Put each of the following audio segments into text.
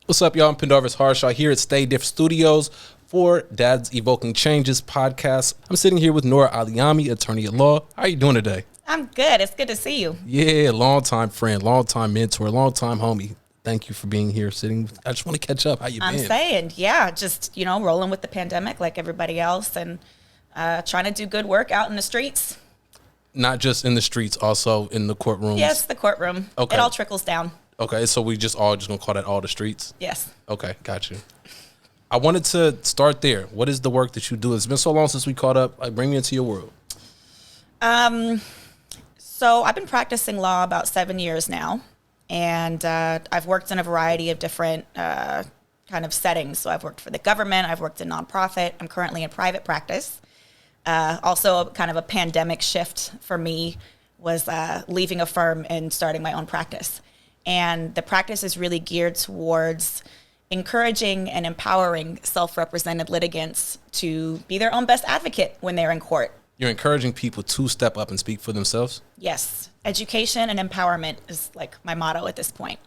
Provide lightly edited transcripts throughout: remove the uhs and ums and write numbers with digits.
What's up, y'all? I'm Pendarvis Harshaw here at Stay Diff Studios for Dad's Evoking Changes podcast. I'm sitting here with Norah Alyami, attorney at law. How are you doing today? I'm good. It's good to see you. Yeah, long-time friend, long-time mentor, long-time homie. Thank you for being here sitting. I just want to catch up. How you been? I'm saying, yeah, just, rolling with the pandemic like everybody else and trying to do good work out in the streets. Not just in the streets, also in the courtrooms? Yes, the courtroom. Okay. It all trickles down. Okay, so we just going to call that all the streets? Yes. Okay, got you. I wanted to start there. What is the work that you do? It's been so long since we caught up. Like, bring me into your world. So I've been practicing law about 7 years now, and I've worked in a variety of different kind of settings. So I've worked for the government, I've worked in nonprofit, I'm currently in private practice. Also, kind of a pandemic shift for me was leaving a firm and starting my own practice. And the practice is really geared towards encouraging and empowering self-represented litigants to be their own best advocate when they're in court. You're encouraging people to step up and speak for themselves? Yes. Education and empowerment is like my motto at this point.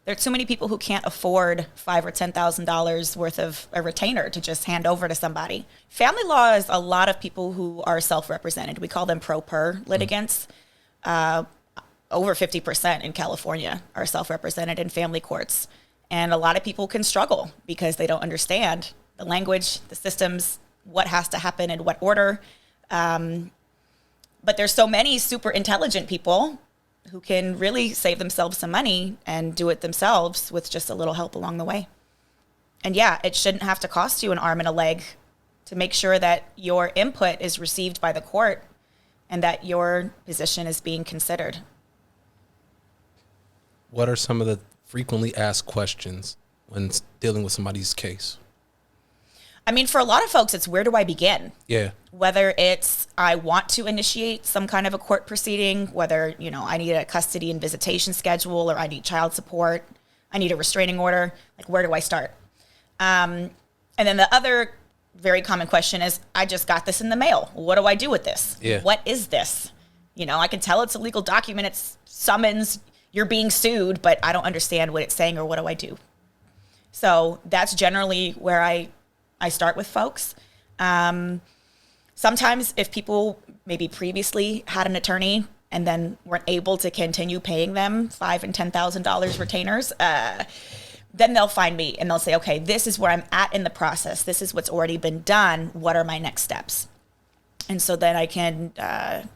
There are too many people who can't afford $5,000 or $10,000 worth of a retainer to just hand over to somebody. Family law is a lot of people who are self-represented. We call them pro per litigants. Over 50% in California are self-represented in family courts. And a lot of people can struggle because they don't understand the language, the systems, what has to happen in what order. But there's so many super intelligent people who can really save themselves some money and do it themselves with just a little help along the way. And yeah, it shouldn't have to cost you an arm and a leg to make sure that your input is received by the court and that your position is being considered. What are some of the frequently asked questions when dealing with somebody's case? I mean, for a lot of folks, it's where do I begin? Yeah. Whether it's I want to initiate some kind of a court proceeding, whether, I need a custody and visitation schedule or I need child support, I need a restraining order, like where do I start? And then the other very common question is, I just got this in the mail. What do I do with this? Yeah. What is this? I can tell it's a legal document, it's summons, you're being sued, but I don't understand what it's saying or what do I do? So that's generally where I start with folks. Sometimes if people maybe previously had an attorney and then weren't able to continue paying them $5,000 and $10,000 retainers, then they'll find me and they'll say, okay, this is where I'm at in the process. This is what's already been done. What are my next steps? And so then I can,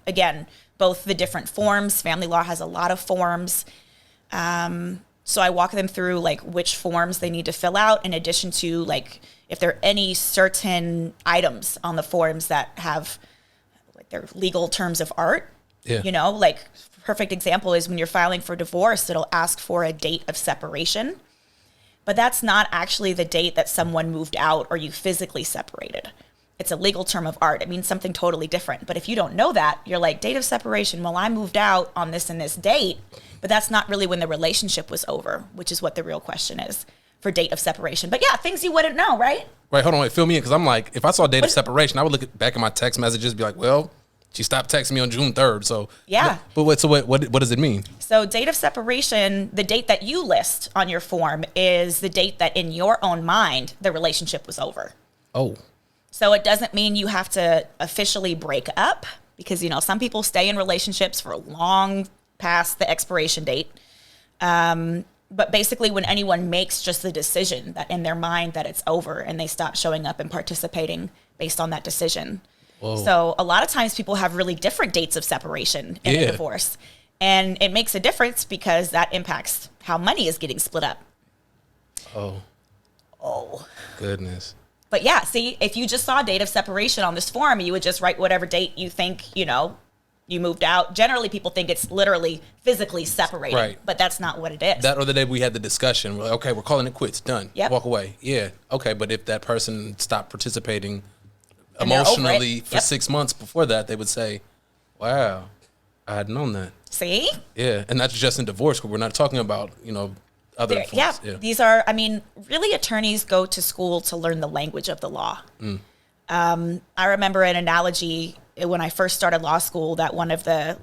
again, both the different forms. Family law has a lot of forms. So I walk them through like which forms they need to fill out in addition to like if there are any certain items on the forms that have like their legal terms of art. Yeah. Like perfect example is when you're filing for divorce, it'll ask for a date of separation. But that's not actually the date that someone moved out or you physically separated. It's a legal term of art. It means something totally different. But if you don't know that, you're like, date of separation, well, I moved out on this and this date, but that's not really when the relationship was over, which is what the real question is for date of separation. But yeah, things you wouldn't know, right? Right, hold on, wait, fill me in, because I'm like, if I saw date of separation, I would look back at my text messages and be like, well, she stopped texting me on June 3rd, so. Yeah. But what does it mean? So date of separation, the date that you list on your form is the date that in your own mind, the relationship was over. Oh. So it doesn't mean you have to officially break up because, some people stay in relationships for long past the expiration date. But basically when anyone makes just the decision that in their mind that it's over and they stop showing up and participating based on that decision. Whoa. So a lot of times people have really different dates of separation in a divorce. And it makes a difference because that impacts how money is getting split up. Oh. Goodness. But yeah, see, if you just saw date of separation on this form, you would just write whatever date you think, you moved out. Generally, people think it's literally physically separated, right. But that's not what it is. That or the day we had the discussion, we're like, okay, we're calling it quits, done. Yep. Walk away. Yeah, okay, but if that person stopped participating And they're over emotionally it. for Yep. 6 months before that, they would say, wow, I had known that. See? Yeah, and that's just in divorce, because we're not talking about, other forms. Yeah, these are, really attorneys go to school to learn the language of the law. I remember an analogy when I first started law school that one of the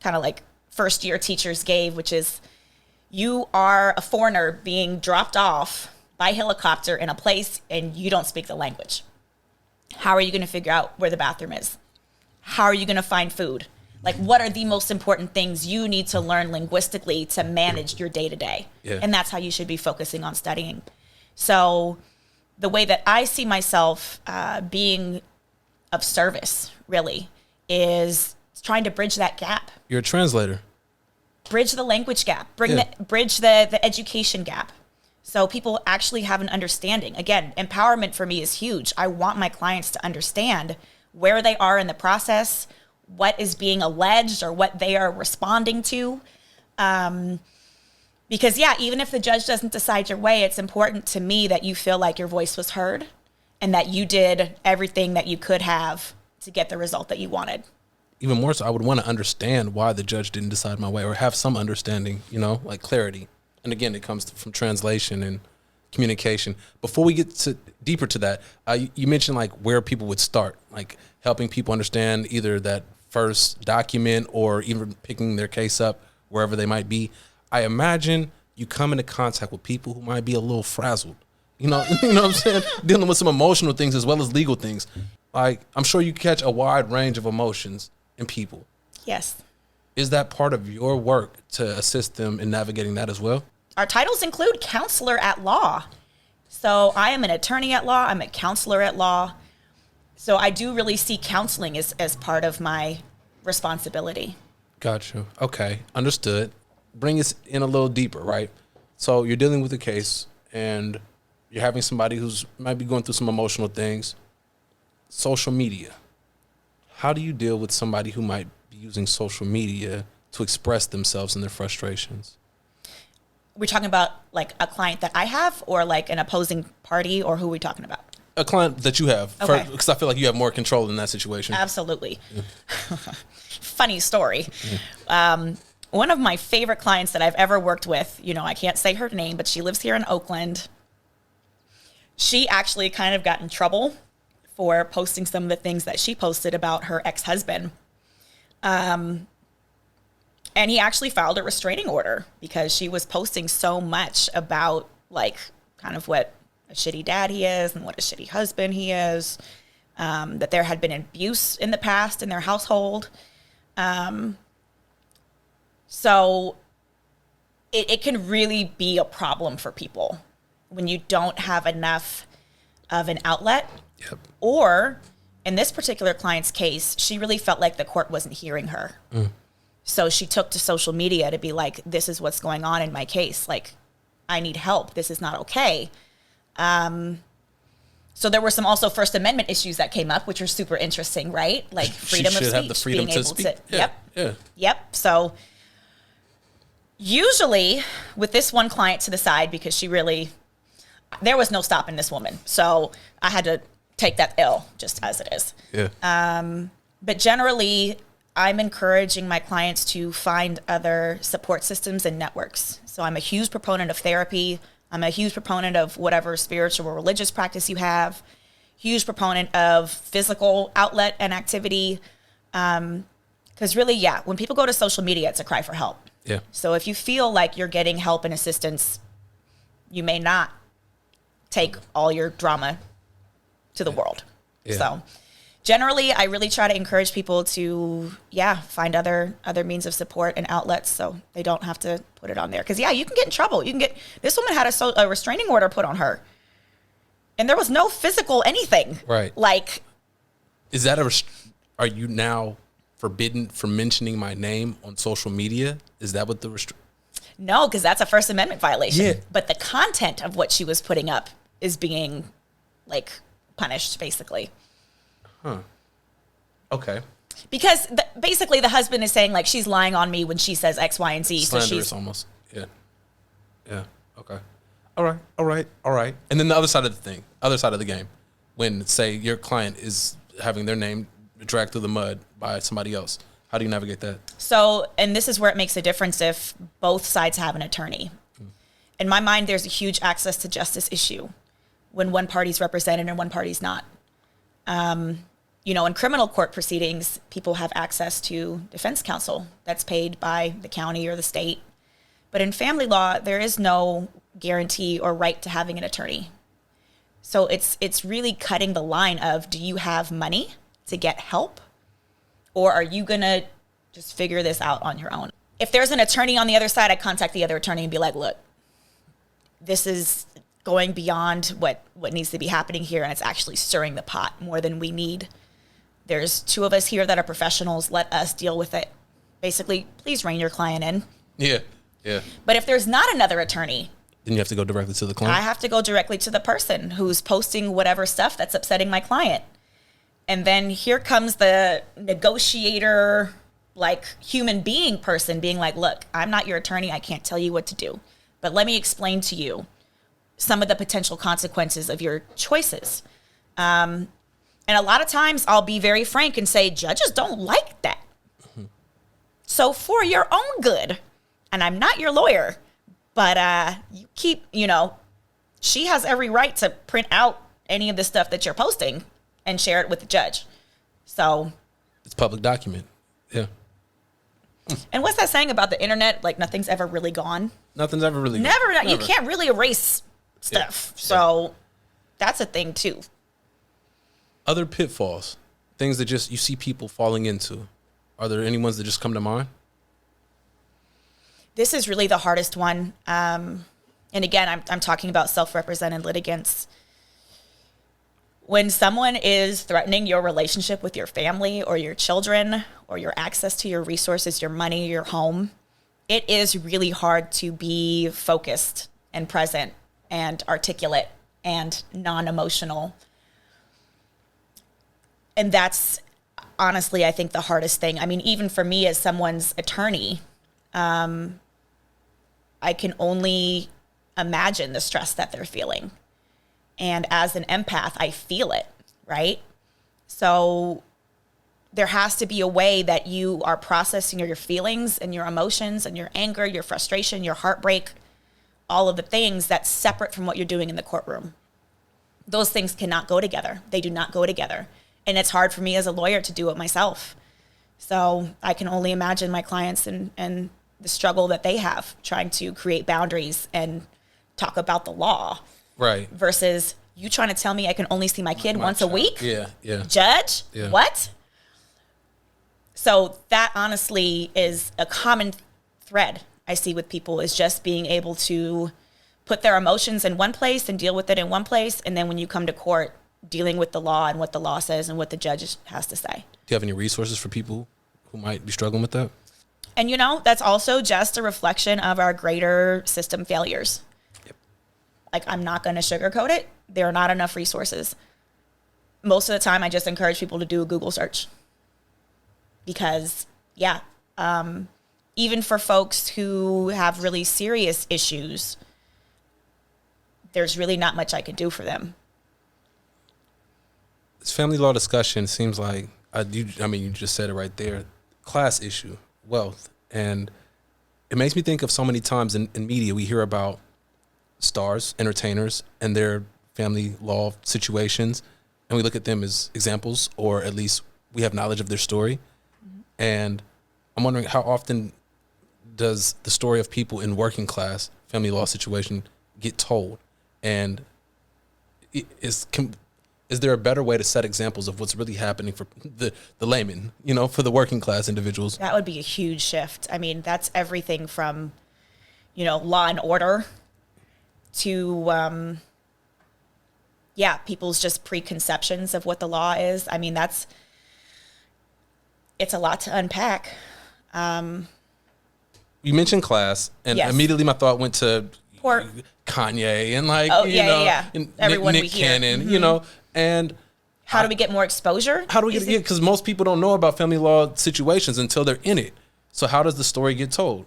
kind of like first year teachers gave, which is, You are a foreigner being dropped off by helicopter in a place and you don't speak the language. How are you going to figure out where the bathroom is? How are you going to find food? Like, what are the most important things you need to learn linguistically to manage your day-to-day? Yeah. And that's how you should be focusing on studying. So the way that I see myself being of service, really, is trying to bridge that gap. You're a translator. Bridge the language gap. Bridge the education gap. So people actually have an understanding. Again, empowerment for me is huge. I want my clients to understand where they are in the process, what is being alleged or what they are responding to. Because, yeah, even if the judge doesn't decide your way, it's important to me that you feel like your voice was heard and that you did everything that you could have to get the result that you wanted. Even more so, I would want to understand why the judge didn't decide my way, or have some understanding, like clarity. And again, it comes from translation and communication. Before we get deeper to that, you mentioned like where people would start, like helping people understand either that first document or even picking their case up wherever they might be. I imagine you come into contact with people who might be a little frazzled, you know what I'm saying? Dealing with some emotional things as well as legal things. Like, I'm sure you catch a wide range of emotions in people. Yes. Is that part of your work to assist them in navigating that as well? Our titles include counselor at law. So I am an attorney at law. I'm a counselor at law. So I do really see counseling as part of my responsibility. Gotcha. Okay. Understood. Bring us in a little deeper, right? So you're dealing with a case and you're having somebody who's might be going through some emotional things. Social media. How do you deal with somebody who might be using social media to express themselves and their frustrations? We're talking about like a client that I have, or like an opposing party, or who are we talking about? A client that you have, Okay. Because I feel like you have more control in that situation. Absolutely. Funny story. One of my favorite clients that I've ever worked with, I can't say her name, but she lives here in Oakland. She actually kind of got in trouble for posting some of the things that she posted about her ex-husband. And he actually filed a restraining order because she was posting so much about like kind of what a shitty dad he is and what a shitty husband he is, that there had been abuse in the past in their household. So it can really be a problem for people when you don't have enough of an outlet. Yep. Or in this particular client's case, she really felt like the court wasn't hearing her. So she took to social media to be like, this is what's going on in my case. Like, I need help. This is not okay. So there were some also First Amendment issues that came up, which are super interesting, right? Like freedom of speech. Have the freedom being to able speak. Yep. So usually with this one client to the side, because there was no stopping this woman. So I had to take that L just as it is. Yeah. But generally, I'm encouraging my clients to find other support systems and networks. So I'm a huge proponent of therapy. I'm a huge proponent of whatever spiritual or religious practice you have. Huge proponent of physical outlet and activity. Because really, when people go to social media, it's a cry for help. Yeah. So if you feel like you're getting help and assistance, you may not take all your drama to the world. Yeah. So generally, I really try to encourage people to, find other means of support and outlets so they don't have to put it on there. Because, you can get in trouble. This woman had a restraining order put on her. And there was no physical anything. Right. Like. Is that are you now forbidden from mentioning my name on social media? Is that what the No, because that's a First Amendment violation. Yeah. But the content of what she was putting up is being, punished, basically. Huh. Okay. Because basically the husband is saying, she's lying on me when she says X, Y, and Z. Slanderous So almost. Yeah. Yeah. Okay. All right. And then the other side of the game, when, say, your client is having their name dragged through the mud by somebody else, how do you navigate that? So, and this is where it makes a difference if both sides have an attorney. In my mind, there's a huge access to justice issue when one party's represented and one party's not. In criminal court proceedings, people have access to defense counsel that's paid by the county or the state. But in family law, there is no guarantee or right to having an attorney. So it's really cutting the line of, do you have money to get help? Or are you going to just figure this out on your own? If there's an attorney on the other side, I contact the other attorney and be like, look, this is going beyond what needs to be happening here, and it's actually stirring the pot more than we need. There's two of us here that are professionals. Let us deal with it. Basically, please rein your client in. Yeah, yeah. But if there's not another attorney, Then you have to go directly to the client. I have to go directly to the person who's posting whatever stuff that's upsetting my client. And then here comes the negotiator, like human being person being like, look, I'm not your attorney. I can't tell you what to do. But let me explain to you some of the potential consequences of your choices. And a lot of times I'll be very frank and say, judges don't like that. Mm-hmm. So for your own good, and I'm not your lawyer, but you keep, she has every right to print out any of the stuff that you're posting and share it with the judge. So it's public document. Yeah. And what's that saying about the internet? Like, nothing's ever really gone. Nothing's ever really gone. Never. You can't really erase stuff. Yeah. So that's a thing too. Other pitfalls, things that just you see people falling into. Are there any ones that just come to mind? This is really the hardest one. And again, I'm talking about self-represented litigants. When someone is threatening your relationship with your family or your children or your access to your resources, your money, your home, it is really hard to be focused and present and articulate and non-emotional. And that's honestly, I think, the hardest thing. I mean, even for me as someone's attorney, I can only imagine the stress that they're feeling. And as an empath, I feel it, right? So there has to be a way that you are processing your feelings and your emotions and your anger, your frustration, your heartbreak, all of the things that's separate from what you're doing in the courtroom. Those things cannot go together. They do not go together. And it's hard for me as a lawyer to do it myself. So I can only imagine my clients and the struggle that they have trying to create boundaries and talk about the law. Right. Versus you trying to tell me I can only see my kid once a week? Yeah. Judge? Yeah. What? So that honestly is a common thread I see with people, is just being able to put their emotions in one place and deal with it in one place. And then when you come to court, dealing with the law and what the law says and what the judge has to say. Do you have any resources for people who might be struggling with that? And that's also just a reflection of our greater system failures. Yep. Like, I'm not going to sugarcoat it. There are not enough resources. Most of the time, I just encourage people to do a Google search. Because, even for folks who have really serious issues, there's really not much I can do for them. This family law discussion seems like, you just said it right there, class issue, wealth. And it makes me think of so many times in media, we hear about stars, entertainers, and their family law situations. And we look at them as examples, or at least we have knowledge of their story. Mm-hmm. And I'm wondering, how often does the story of people in working class family law situation get told? And is there a better way to set examples of what's really happening for the layman, for the working class individuals? That would be a huge shift. I mean, that's everything from, law and order to, people's just preconceptions of what the law is. I mean, it's a lot to unpack. You mentioned class, and yes. Immediately my thought went to Poor Kanye and and everyone Nick we hear. Cannon, Mm-hmm. And how do we get more exposure? How do we get? Yeah, because most people don't know about family law situations until they're in it. So how does the story get told?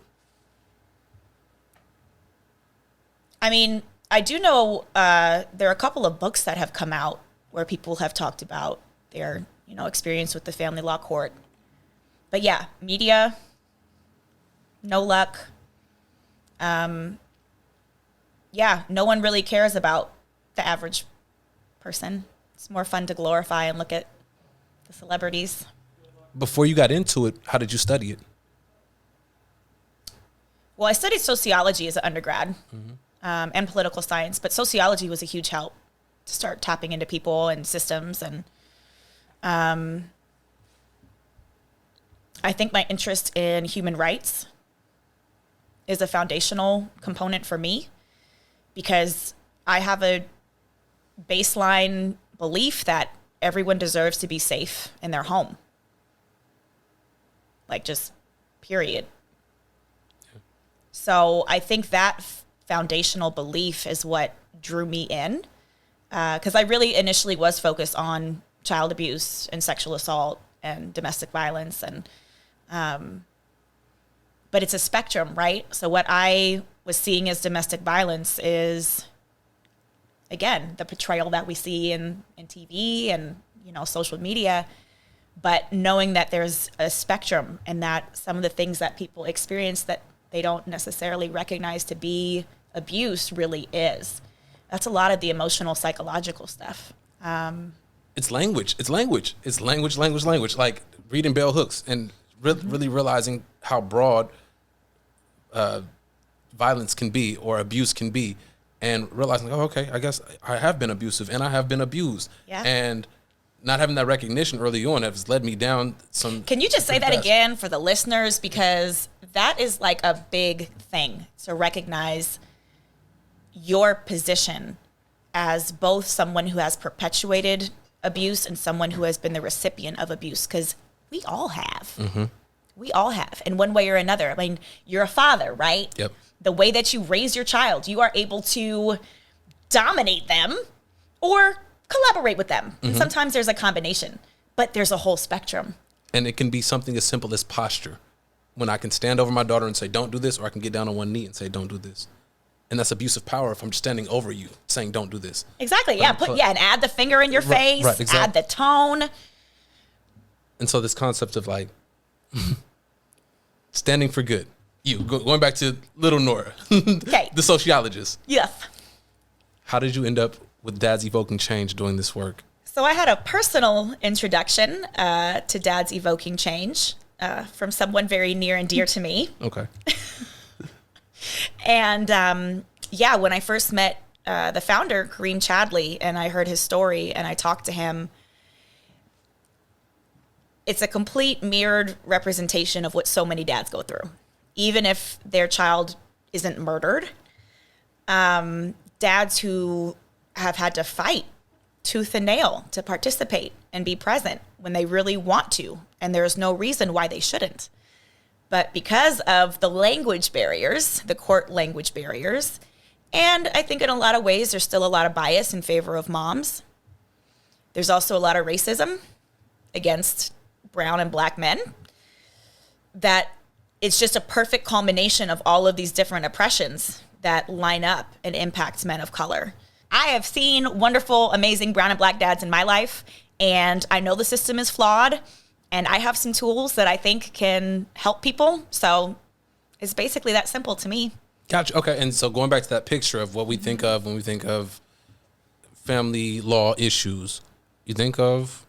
I mean, I do know there are a couple of books that have come out where people have talked about their, experience with the family law court. But yeah, media, no luck. No one really cares about the average person. It's more fun to glorify and look at the celebrities. Before you got into it, how did you study it? Well, I studied sociology as an undergrad, and political science, but sociology was a huge help to start tapping into people and systems. And I think my interest in human rights is a foundational component for me, because I have a baseline belief that everyone deserves to be safe in their home. Like, just period. Yeah. So I think that foundational belief is what drew me in, because I really initially was focused on child abuse and sexual assault and domestic violence. And but it's a spectrum, right? So what I was seeing as domestic violence is, again, the portrayal that we see in TV and, social media, but knowing that there's a spectrum, and that some of the things that people experience that they don't necessarily recognize to be abuse really is. That's a lot of the emotional, psychological stuff. It's language. It's language. It's language. Like reading Bell Hooks and really realizing how broad violence can be, or abuse can be, and realizing, oh, okay, I guess I have been abusive and I have been abused. Yeah. And not having that recognition early on has led me down some. Can you just say that again for the listeners? Because that is like a big thing, to recognize your position as both someone who has perpetuated abuse and someone who has been the recipient of abuse, because we all have. Mm-hmm. We all have, in one way or another. I mean, you're a father, right? Yep. The way that you raise your child, you are able to dominate them or collaborate with them. Mm-hmm. And sometimes there's a combination, but there's a whole spectrum. And it can be something as simple as posture. When I can stand over my daughter and say, don't do this, or I can get down on one knee and say, don't do this. And that's abuse of power if I'm standing over you saying, don't do this. Exactly. Yeah. And add the finger in your face, right, exactly. Add the tone. And so this concept of like standing for good. Going back to little Norah, okay. The sociologist. Yes. How did you end up with Dads Evoking Change doing this work? So I had a personal introduction to Dads Evoking Change from someone very near and dear to me. Okay. And when I first met the founder, Kareem Chadley, and I heard his story and I talked to him, it's a complete mirrored representation of what so many dads go through. Even if their child isn't murdered, dads who have had to fight tooth and nail to participate and be present when they really want to, and there's no reason why they shouldn't. But because of the language barriers, the court language barriers, and I think in a lot of ways there's still a lot of bias in favor of moms. There's also a lot of racism against brown and black men, that it's just a perfect culmination of all of these different oppressions that line up and impact men of color. I have seen wonderful, amazing brown and black dads in my life, and I know the system is flawed, and I have some tools that I think can help people. So it's basically that simple to me. Gotcha. Okay. And so going back to that picture of what we think of when we think of family law issues, you think of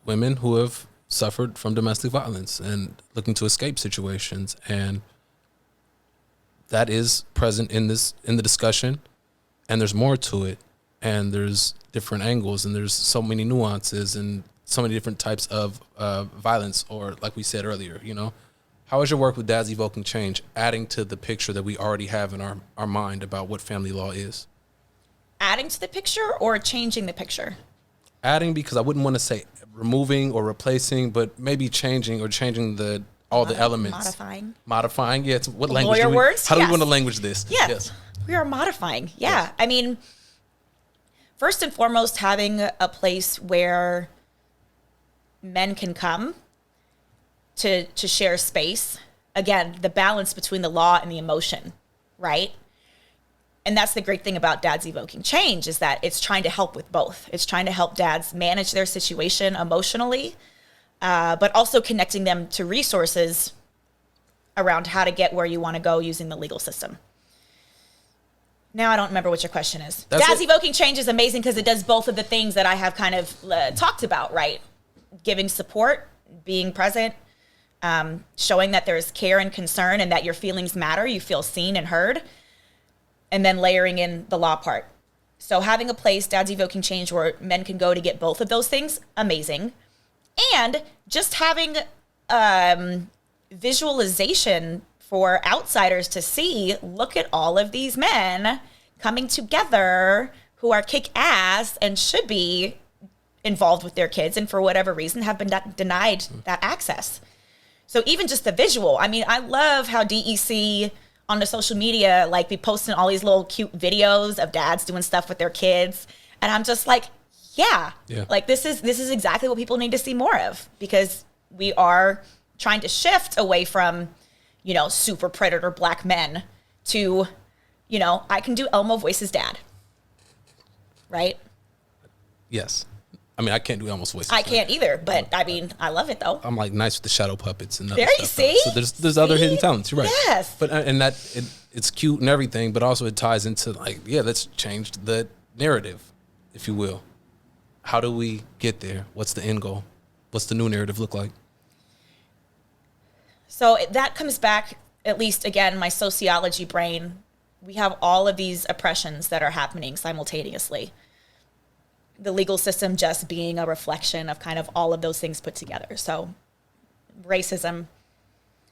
women who have suffered from domestic violence and looking to escape situations, and that is present in the discussion, and there's more to it, and there's different angles, and there's so many nuances and so many different types of violence, or like we said earlier, how is your work with Dads Evoking Change adding to the picture that we already have in our mind about what family law is? Adding to the picture or changing the picture? Adding, because I wouldn't want to say removing or replacing, but maybe changing all the elements. Modifying. Yeah. What language? Lawyer words. How do we want to language this? Yes. We are modifying. Yeah. Yes. I mean, first and foremost, having a place where men can come to share space. Again, the balance between the law and the emotion, right? And that's the great thing about Dads Evoking Change, is that it's trying to help with both. It's trying to help dads manage their situation emotionally, but also connecting them to resources around how to get where you want to go using the legal system. Now I don't remember what your question is. Dads Evoking Change is amazing because it does both of the things that I have kind of talked about, right? Giving support, being present, showing that there's care and concern and that your feelings matter, you feel seen and heard, and then layering in the law part. So having a place, Dad's Evoking Change, where men can go to get both of those things, amazing. And just having visualization for outsiders to see, look at all of these men coming together who are kick-ass and should be involved with their kids and for whatever reason have been denied that access. So even just the visual, I mean, I love how DEC on the social media, like, be posting all these little cute videos of dads doing stuff with their kids. And I'm just like, yeah. Like, this is exactly what people need to see more of, because we are trying to shift away from, you know, super predator black men to, you know, I can do Elmo voice's dad. Right? Yes. I mean, I can't do Elmo's voice. I can't either, but I mean, I love it though. I'm like nice with the shadow puppets and other there you stuff. see. So there's other hidden talents. You're right. Yes. But and that it's cute and everything, but also it ties into, like, yeah, let's change the narrative, if you will. How do we get there? What's the end goal? What's the new narrative look like? So that comes back, at least again, my sociology brain. We have all of these oppressions that are happening simultaneously. The legal system just being a reflection of kind of all of those things put together. So racism,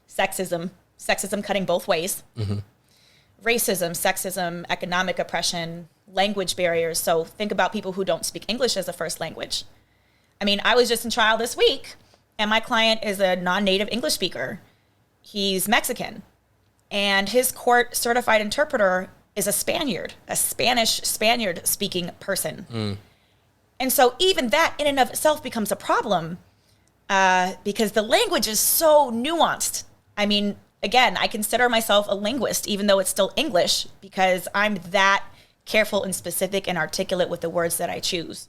sexism cutting both ways. Mm-hmm. Racism, sexism, economic oppression, language barriers. So think about people who don't speak English as a first language. I mean, I was just in trial this week, and my client is a non-native English speaker. He's Mexican, and his court certified interpreter is a Spaniard, a Spaniard speaking person. Mm. And so even that in and of itself becomes a problem because the language is so nuanced. I mean, again, I consider myself a linguist, even though it's still English, because I'm that careful and specific and articulate with the words that I choose.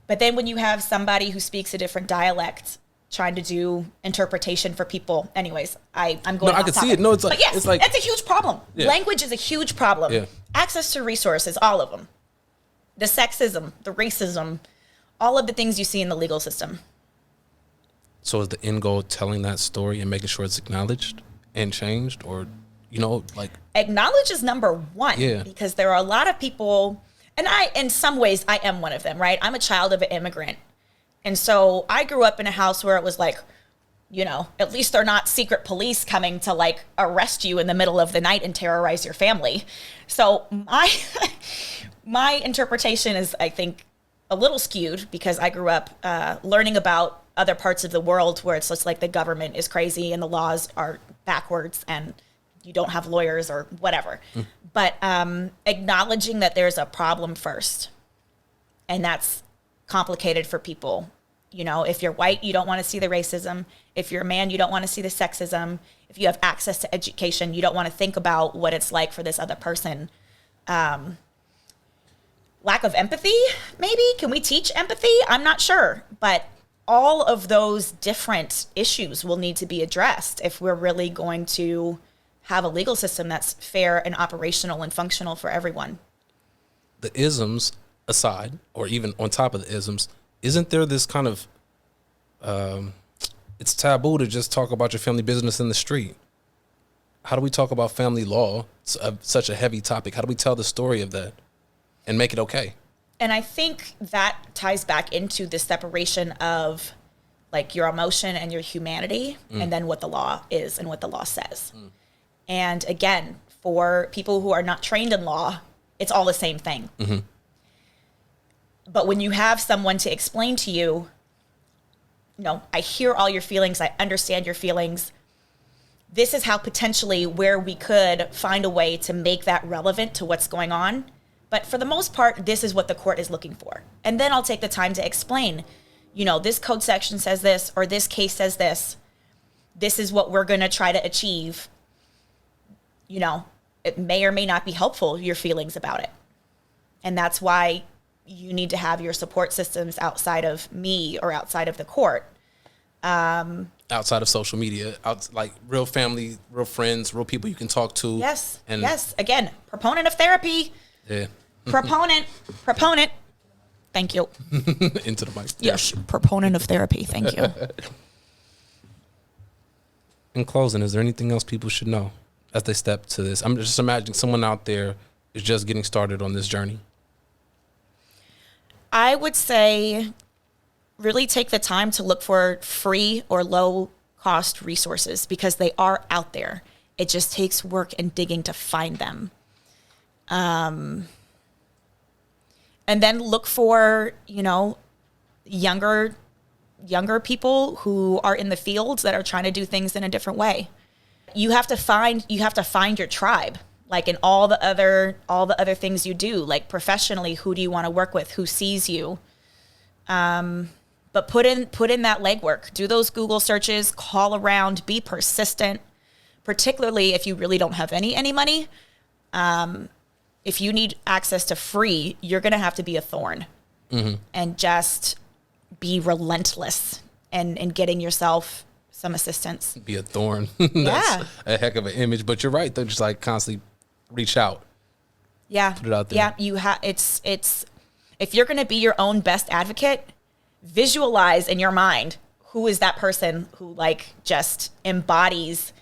But then when you have somebody who speaks a different dialect trying to do interpretation for people, anyways, I'm going off I can topic. see it. No, it's like, but yes, it's like, that's a huge problem. Yeah. Language is a huge problem. Yeah. Access to resources, all of them. The sexism, the racism, all of the things you see in the legal system. So is the end goal telling that story and making sure it's acknowledged and changed, or, you know, like... Acknowledge is number one. Yeah. Because there are a lot of people, and in some ways, I am one of them, right? I'm a child of an immigrant. And so I grew up in a house where it was like, you know, at least they're not secret police coming to, like, arrest you in the middle of the night and terrorize your family. So my interpretation is, I think, a little skewed because I grew up learning about other parts of the world where it's just like the government is crazy and the laws are backwards and you don't have lawyers or whatever. Mm. But acknowledging that there's a problem first. And that's complicated for people. You know, if you're white, you don't want to see the racism. If you're a man, you don't want to see the sexism. If you have access to education, you don't want to think about what it's like for this other person. Lack of empathy, maybe? Can we teach empathy? I'm not sure. But all of those different issues will need to be addressed if we're really going to have a legal system that's fair and operational and functional for everyone. The isms aside, or even on top of the isms, isn't there this kind of, it's taboo to just talk about your family business in the street? How do we talk about family law? It's such a heavy topic. How do we tell the story of that and make it okay? And I think that ties back into the separation of, like, your emotion and your humanity, and then what the law is and what the law says. And again, for people who are not trained in law, it's all the same thing. Mm-hmm. But when you have someone to explain to you, you know, I hear all your feelings, I understand your feelings. This is how potentially where we could find a way to make that relevant to what's going on. But for the most part, this is what the court is looking for. And then I'll take the time to explain, you know, this code section says this, or this case says this. This is what we're going to try to achieve. You know, it may or may not be helpful, your feelings about it. And that's why you need to have your support systems outside of me or outside of the court. Outside of social media, like real family, real friends, real people you can talk to. Yes, and yes. Again, proponent of therapy. Yeah. Proponent. Thank you. Into the mic. Yes, proponent of therapy. Thank you. In closing, is there anything else people should know as they step to this? I'm just imagining someone out there is just getting started on this journey. I would say really take the time to look for free or low cost resources because they are out there. It just takes work and digging to find them. And then look for, younger people who are in the field that are trying to do things in a different way. You have to find your tribe. Like in all the other things you do, like professionally, who do you want to work with? Who sees you? But put in that legwork. Do those Google searches, call around, be persistent, particularly if you really don't have any money. If you need access to free, you're going to have to be a thorn and just be relentless in getting yourself some assistance. Be a thorn. That's a heck of an image, but you're right. They're just like constantly reach out. Yeah. Put it out there. Yeah. It's if you're going to be your own best advocate, visualize in your mind who is that person who like just embodies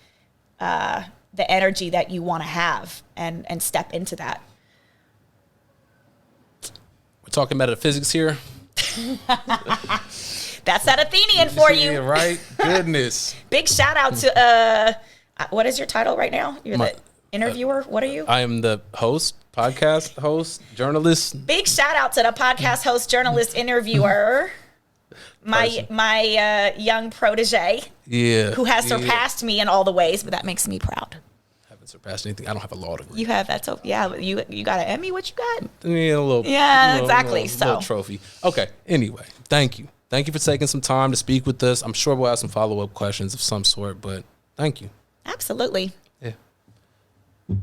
the energy that you want to have and step into that. We're talking metaphysics here. That's that Athenian for you. Yeah, right? Goodness. Big shout out to, what is your title right now? You're the interviewer? What are you? I am the host, podcast host, journalist. Big shout out to the podcast host, journalist, interviewer. My young protege. Yeah. Who has surpassed me in all the ways, but that makes me proud. Haven't surpassed anything. I don't have a law degree. You have that. So yeah, but you got an Emmy. What you got? Yeah, a little. Yeah, exactly. Little trophy. Okay. Anyway, thank you. Thank you for taking some time to speak with us. I'm sure we'll have some follow-up questions of some sort, but thank you. Absolutely. Yeah.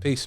Peace.